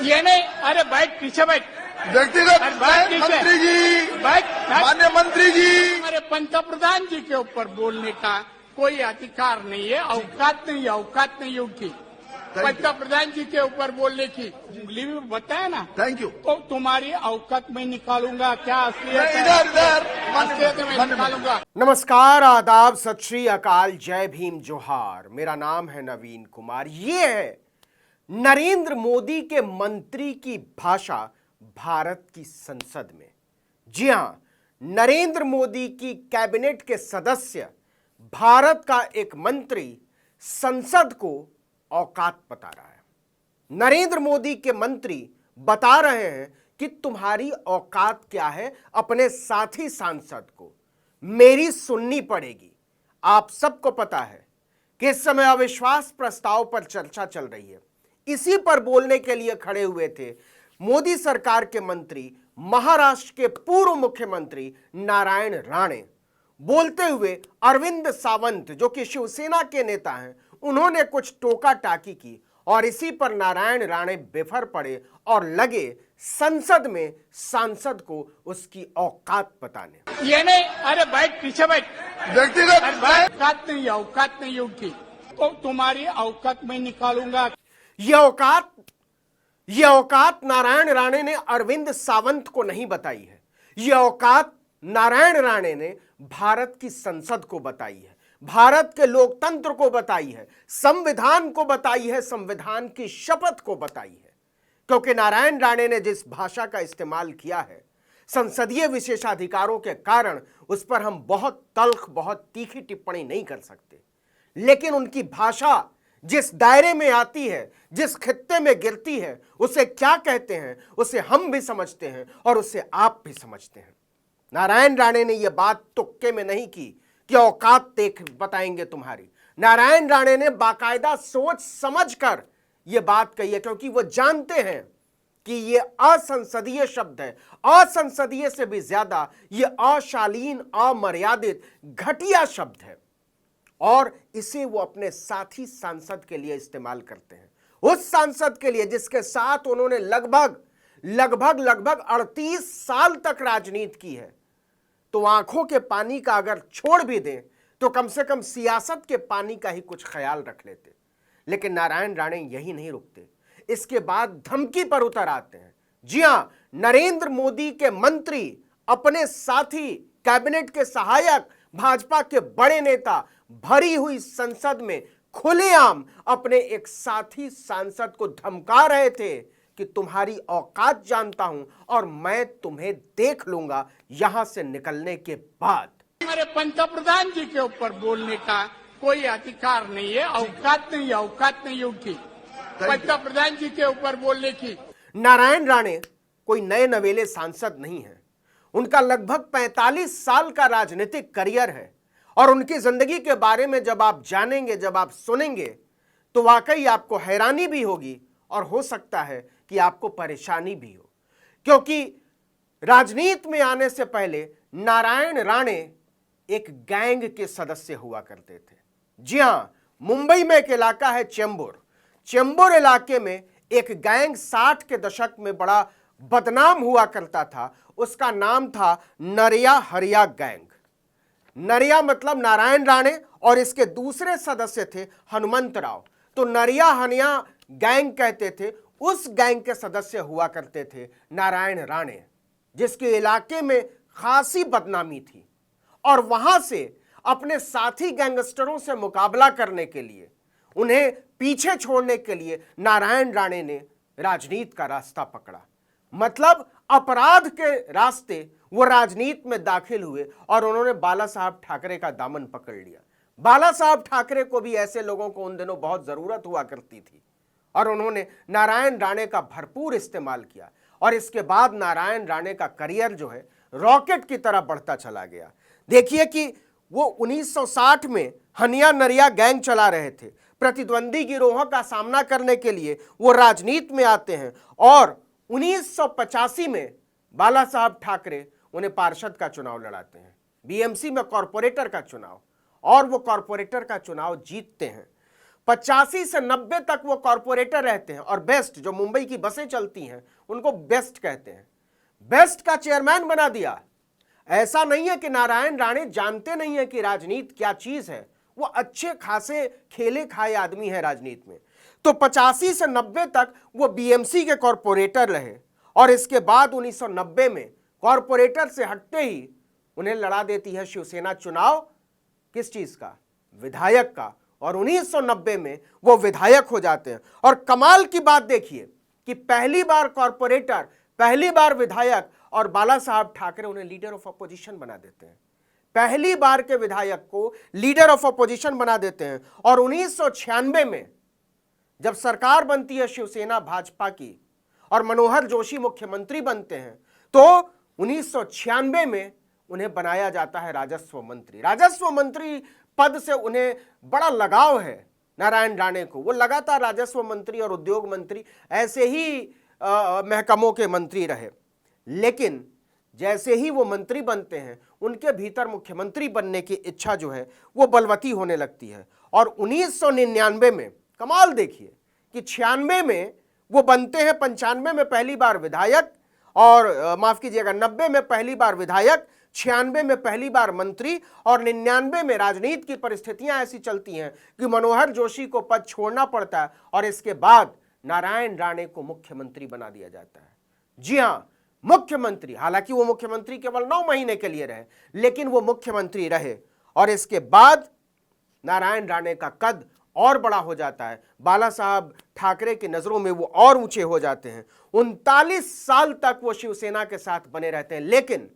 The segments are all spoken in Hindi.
ये नहीं, अरे बैठ पीछे बैठ। व्यक्तिगत बैठ पीछे। मंत्री जी, बैठ। माननीय मंत्री जी, हमारे पंतप्रधान जी के ऊपर बोलने का कोई अधिकार नहीं है, औकात नहीं उनकी पंतप्रधान जी के ऊपर बोलने की। बताया ना, थैंक यू। तो तुम्हारी औकात में निकालूंगा क्या असलियत है? इधर में निकालूंगा। नमस्कार, आदाब, सत श्री अकाल, जय भीम, जोहार। मेरा नाम है नवीन कुमार। ये है नरेंद्र मोदी के मंत्री की भाषा भारत की संसद में। जी हां, नरेंद्र मोदी की कैबिनेट के सदस्य, भारत का एक मंत्री संसद को औकात बता रहा है। नरेंद्र मोदी के मंत्री बता रहे हैं कि तुम्हारी औकात क्या है, अपने साथी सांसद को मेरी सुननी पड़ेगी। आप सबको पता है कि इस समय अविश्वास प्रस्ताव पर चर्चा चल रही है। इसी पर बोलने के लिए खड़े हुए थे मोदी सरकार के मंत्री, महाराष्ट्र के पूर्व मुख्यमंत्री नारायण राणे। बोलते हुए अरविंद सावंत, जो कि शिवसेना के नेता हैं, उन्होंने कुछ टोका टाकी की और इसी पर नारायण राणे बेफर पड़े और लगे संसद में सांसद को उसकी औकात बताने। ये नहीं, अरे बैठ पीछे बैठ। व्यक्तिगत औकात नहीं उनकी, तो तुम्हारी औकात में निकालूंगा। ये औकात नारायण राणे ने अरविंद सावंत को नहीं बताई है। ये औकात नारायण राणे ने भारत की संसद को बताई है, भारत के लोकतंत्र को बताई है, संविधान को बताई है, संविधान की शपथ को बताई है। क्योंकि नारायण राणे ने जिस भाषा का इस्तेमाल किया है, संसदीय विशेषाधिकारों के कारण उस पर हम बहुत तल्ख, बहुत तीखी टिप्पणी नहीं कर सकते। लेकिन उनकी भाषा जिस दायरे में आती है, जिस खित्ते में गिरती है, उसे क्या कहते हैं, उसे हम भी समझते हैं और उसे आप भी समझते हैं। नारायण राणे ने यह बात तुक्के में नहीं की कि औकात देख बताएंगे तुम्हारी। नारायण राणे ने बाकायदा सोच समझकर यह बात कही है, क्योंकि वो जानते हैं कि यह असंसदीय शब्द है। असंसदीय से भी ज्यादा यह अशालीन, अमर्यादित, घटिया शब्द है और इसे वो अपने साथी सांसद के लिए इस्तेमाल करते हैं। उस सांसद के लिए जिसके साथ उन्होंने लगभग 38 साल तक राजनीति की है। तो आंखों के पानी का अगर छोड़ भी दें तो कम से कम सियासत के पानी का ही कुछ ख्याल रख लेते। लेकिन नारायण राणे यही नहीं रुकते, इसके बाद धमकी पर उतर आते हैं। जी हां, नरेंद्र मोदी के मंत्री अपने साथी, कैबिनेट के सहायक, भाजपा के बड़े नेता भरी हुई संसद में खुलेआम अपने एक साथी सांसद को धमका रहे थे कि तुम्हारी औकात जानता हूं और मैं तुम्हें देख लूंगा यहां से निकलने के बाद। हमारे पंतप्रधान जी के ऊपर बोलने का कोई अधिकार नहीं है, औकात नहीं उनकी पंतप्रधान जी के ऊपर बोलने की। नारायण राणे कोई नए नवेले सांसद नहीं है। उनका लगभग 45 साल का राजनीतिक करियर है और उनकी जिंदगी के बारे में जब आप जानेंगे, जब आप सुनेंगे, तो वाकई आपको हैरानी भी होगी और हो सकता है कि आपको परेशानी भी हो। क्योंकि राजनीति में आने से पहले नारायण राणे एक गैंग के सदस्य हुआ करते थे। जी हां, मुंबई में एक इलाका है चेंबूर इलाके में एक गैंग 60 के दशक में बड़ा बदनाम हुआ करता था। उसका नाम था नरिया हरिया गैंग। नरिया मतलब नारायण राणे और इसके दूसरे सदस्य थे हनुमंत राव। तो नरिया हनिया गैंग कहते थे। उस गैंग के सदस्य हुआ करते थे नारायण राणे, जिसके इलाके में खासी बदनामी थी। और वहां से अपने साथी गैंगस्टरों से मुकाबला करने के लिए, उन्हें पीछे छोड़ने के लिए नारायण राणे ने राजनीति का रास्ता पकड़ा। मतलब अपराध के रास्ते वो राजनीति में दाखिल हुए और उन्होंने बाला साहब ठाकरे का दामन पकड़ लिया। बाला साहब ठाकरे को भी ऐसे लोगों को उन दिनों बहुत जरूरत हुआ करती थी और उन्होंने नारायण राणे का भरपूर इस्तेमाल किया। और इसके बाद नारायण राणे का करियर जो है रॉकेट की तरह बढ़ता चला गया। देखिए कि वो 1960 में हनिया नरिया गैंग चला रहे थे। प्रतिद्वंदी गिरोह का सामना करने के लिए वो राजनीति में आते हैं और 1985 में बाला साहब ठाकरे उन्हें पार्षद का चुनाव लड़ाते हैं, बीएमसी में कॉरपोरेटर का चुनाव, और वो कॉरपोरेटर का चुनाव जीतते हैं। 85 से 90 तक वो कॉरपोरेटर रहते हैं और बेस्ट जो मुंबई की बसें चलती हैं उनको बेस्ट कहते हैं, बेस्ट का चेयरमैन बना दिया। ऐसा नहीं है कि नारायण राणे जानते नहीं है कि राजनीति क्या चीज है, वो अच्छे खासे खेले खाए आदमी है राजनीति में। तो 85 से 90 तक वो बीएमसी के कॉरपोरेटर रहे और इसके बाद 1990 में कॉरपोरेटर से हटते ही उन्हें लड़ा देती है शिवसेना चुनाव, किस चीज का, विधायक का, और 1990 में वो विधायक हो जाते हैं। और कमाल की बात देखिए कि पहली बार कॉरपोरेटर, पहली बार विधायक, और बाला साहब ठाकरे उन्हें लीडर ऑफ अपोजिशन बना देते हैं। पहली बार के विधायक को लीडर ऑफ अपोजिशन बना देते हैं। और 1996 में जब सरकार बनती है शिवसेना भाजपा की और मनोहर जोशी मुख्यमंत्री बनते हैं, तो 1996 में उन्हें बनाया जाता है राजस्व मंत्री। राजस्व मंत्री पद से उन्हें बड़ा लगाव है नारायण राणे को। वो लगातार राजस्व मंत्री और उद्योग मंत्री ऐसे ही महकमों के मंत्री रहे, लेकिन जैसे ही वो मंत्री बनते हैं उनके भीतर मुख्यमंत्री बनने की इच्छा जो है वो बलवती होने लगती है। और 1999 में कमाल देखिए कि 96 में वो बनते हैं, 95 में पहली बार विधायक, और माफ कीजिएगा 90 में पहली बार विधायक, 96 में पहली बार मंत्री, और 99 में राजनीति की परिस्थितियां ऐसी चलती हैं कि मनोहर जोशी को पद छोड़ना पड़ता है और इसके बाद नारायण राणे को मुख्यमंत्री बना दिया जाता है। जी हां, मुख्यमंत्री। हालांकि वो मुख्यमंत्री केवल 9 महीने के लिए रहे, लेकिन वो मुख्यमंत्री रहे और इसके बाद नारायण राणे का कद और बड़ा हो जाता है। बाला साहब ठाकरे की नजरों में वो और ऊंचे हो जाते हैं। 39 साल तक वो शिवसेना के साथ बने रहते हैं। लेकिन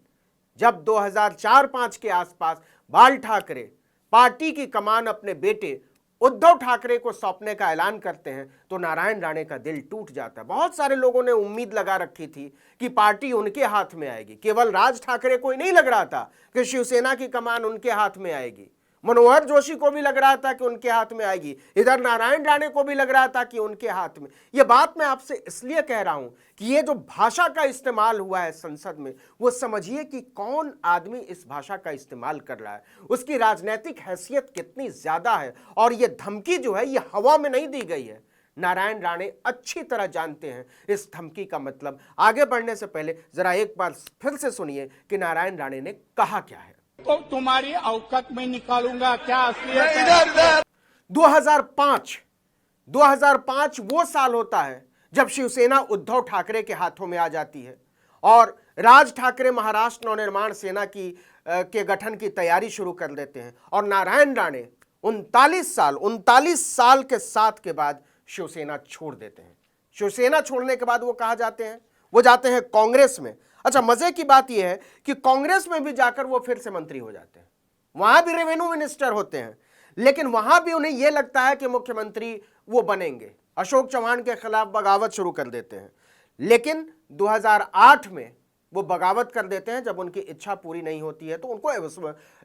जब 2004-05 के आसपास बाल ठाकरे पार्टी की कमान अपने बेटे उद्धव ठाकरे को सौंपने का ऐलान करते हैं तो नारायण राणे का दिल टूट जाता है। बहुत सारे लोगों ने उम्मीद लगा रखी थी कि पार्टी उनके हाथ में आएगी। केवल राज ठाकरे को ही नहीं लग रहा था कि शिवसेना की कमान उनके हाथ में आएगी, मनोहर जोशी को भी लग रहा था कि उनके हाथ में आएगी, इधर नारायण राणे को भी लग रहा था कि उनके हाथ में। यह बात मैं आपसे इसलिए कह रहा हूं कि ये जो भाषा का इस्तेमाल हुआ है संसद में, वो समझिए कि कौन आदमी इस भाषा का इस्तेमाल कर रहा है, उसकी राजनीतिक हैसियत कितनी ज्यादा है। और ये धमकी जो है ये हवा में नहीं दी गई है। नारायण राणे अच्छी तरह जानते हैं इस धमकी का मतलब। आगे बढ़ने से पहले जरा एक बार फिर से सुनिए कि नारायण राणे ने कहा क्या है। तो तुम्हारी औकात में निकालूंगा क्या असलियत है? इधर 2005 वो साल होता है जब शिवसेना उद्धव ठाकरे के हाथों में आ जाती है और राज ठाकरे महाराष्ट्र नवनिर्माण सेना के गठन की तैयारी शुरू कर देते हैं। और नारायण राणे 39 साल के साथ के बाद शिवसेना छोड़ देते हैं। शिवसेना छोड़ने के बाद वो कहाँ जाते हैं? वो जाते हैं कांग्रेस में। अच्छा, मजे की बात यह है कि कांग्रेस में भी जाकर वो फिर से मंत्री हो जाते हैं, वहां भी रेवेन्यू मिनिस्टर होते हैं, लेकिन वहां भी उन्हें यह लगता है कि मुख्यमंत्री वो बनेंगे। अशोक चौहान के खिलाफ बगावत शुरू कर देते हैं, लेकिन 2008 में वो बगावत कर देते हैं। जब उनकी इच्छा पूरी नहीं होती है तो उनको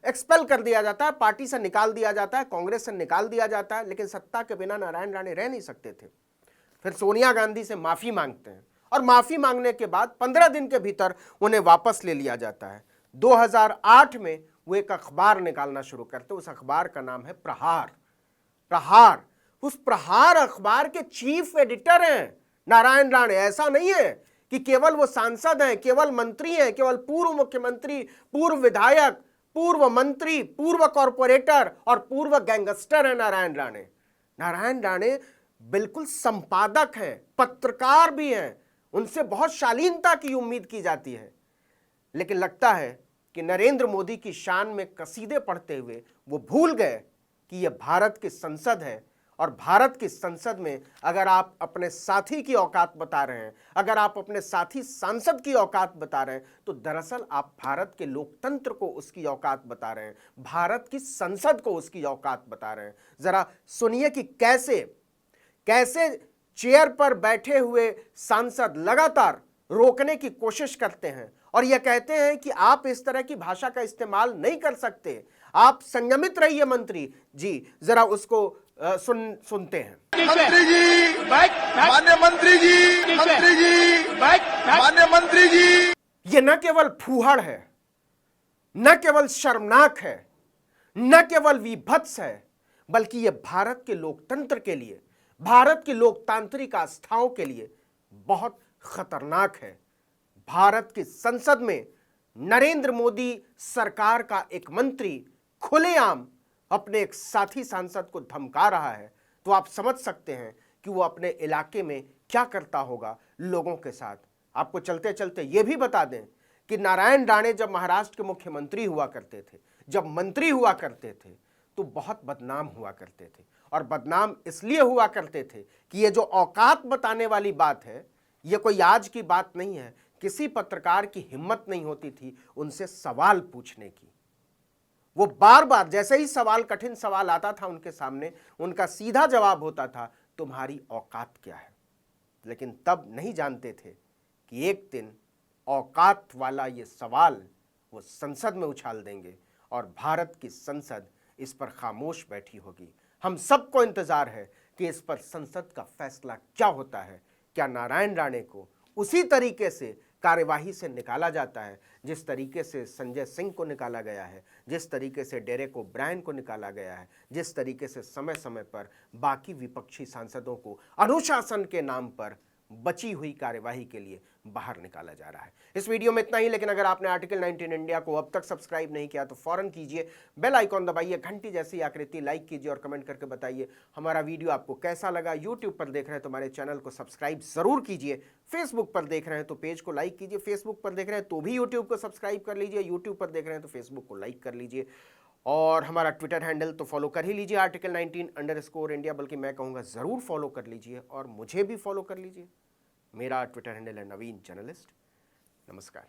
एक्सपेल कर दिया जाता है, पार्टी से निकाल दिया जाता है, कांग्रेस से निकाल दिया जाता है। लेकिन सत्ता के बिना नारायण राणे रह नहीं सकते थे। फिर सोनिया गांधी से माफी मांगते हैं और माफी मांगने के बाद 15 दिन के भीतर उन्हें वापस ले लिया जाता है। 2008 में वो एक अखबार निकालना शुरू करते हैं। उस अखबार का नाम है प्रहार। उस प्रहार अखबार के चीफ एडिटर हैं नारायण राणे। ऐसा नहीं है कि केवल वो सांसद हैं, केवल मंत्री हैं, केवल पूर्व मुख्यमंत्री, पूर्व विधायक, पूर्व मंत्री, पूर्व कॉरपोरेटर और पूर्व गैंगस्टर है नारायण राणे। नारायण राणे बिल्कुल संपादक हैं, पत्रकार भी हैं, उनसे बहुत शालीनता की उम्मीद की जाती है। लेकिन लगता है कि नरेंद्र मोदी की शान में कसीदे पढ़ते हुए वो भूल गए कि यह भारत की संसद है और भारत की संसद में अगर आप अपने साथी की औकात बता रहे हैं, अगर आप अपने साथी सांसद की औकात बता रहे हैं, तो दरअसल आप भारत के लोकतंत्र को उसकी औकात बता रहे हैं, भारत की संसद को उसकी औकात बता रहे हैं। जरा सुनिए कि कैसे चेयर पर बैठे हुए सांसद लगातार रोकने की कोशिश करते हैं और यह कहते हैं कि आप इस तरह की भाषा का इस्तेमाल नहीं कर सकते, आप संयमित रहिए मंत्री जी। जरा उसको सुनते हैं। मंत्री जी, मान्य मंत्री जी, मान्य मंत्री जी। ये न केवल फूहड़ है, न केवल शर्मनाक है, न केवल विभत्स है, बल्कि यह भारत के लोकतंत्र के लिए, भारत की लोकतांत्रिक आस्थाओं के लिए बहुत खतरनाक है। भारत की संसद में नरेंद्र मोदी सरकार का एक मंत्री खुलेआम अपने एक साथी सांसद को धमका रहा है, तो आप समझ सकते हैं कि वो अपने इलाके में क्या करता होगा लोगों के साथ। आपको चलते चलते यह भी बता दें कि नारायण राणे जब महाराष्ट्र के मुख्यमंत्री हुआ करते थे, जब मंत्री हुआ करते थे, तो बहुत बदनाम हुआ करते थे। और बदनाम इसलिए हुआ करते थे कि ये जो औकात बताने वाली बात है, ये कोई आज की बात नहीं है। किसी पत्रकार की हिम्मत नहीं होती थी उनसे सवाल पूछने की। वो बार बार जैसे ही सवाल, कठिन सवाल आता था उनके सामने, उनका सीधा जवाब होता था, तुम्हारी औकात क्या है। लेकिन तब नहीं जानते थे कि एक दिन औकात वाला ये सवाल वो संसद में उछाल देंगे और भारत की संसद इस पर खामोश बैठी होगी। हम सबको इंतजार है कि इस पर संसद का फैसला क्या होता है। क्या नारायण राणे को उसी तरीके से कार्यवाही से निकाला जाता है जिस तरीके से संजय सिंह को निकाला गया है, जिस तरीके से डेरेक ओब्रायन को निकाला गया है, जिस तरीके से समय समय पर बाकी विपक्षी सांसदों को अनुशासन के नाम पर बची हुई कार्यवाही के लिए बाहर निकाला जा रहा है। इस वीडियो में इतना ही, लेकिन अगर आपने आर्टिकल 19 इंडिया को अब तक सब्सक्राइब नहीं किया तो फौरन कीजिए, बेल आइकॉन दबाइए, घंटी जैसी आकृति लाइक कीजिए और कमेंट करके बताइए हमारा वीडियो आपको कैसा लगा। यूट्यूब पर देख रहे हैं तो हमारे चैनल को सब्सक्राइब जरूर कीजिए, फेसबुक पर देख रहे हैं तो पेज को लाइक कीजिए, फेसबुक पर देख रहे हैं तो भी यूट्यूब को सब्सक्राइब कर लीजिए, यूट्यूब पर देख रहे हैं तो फेसबुक को लाइक कर लीजिए, और हमारा ट्विटर हैंडल तो फॉलो कर ही लीजिए, आर्टिकल 19 इंडिया, बल्कि मैं कहूँगा ज़रूर फॉलो कर लीजिए और मुझे भी फॉलो कर लीजिए। मेरा ट्विटर हैंडल है नवीन जर्नलिस्ट। नमस्कार।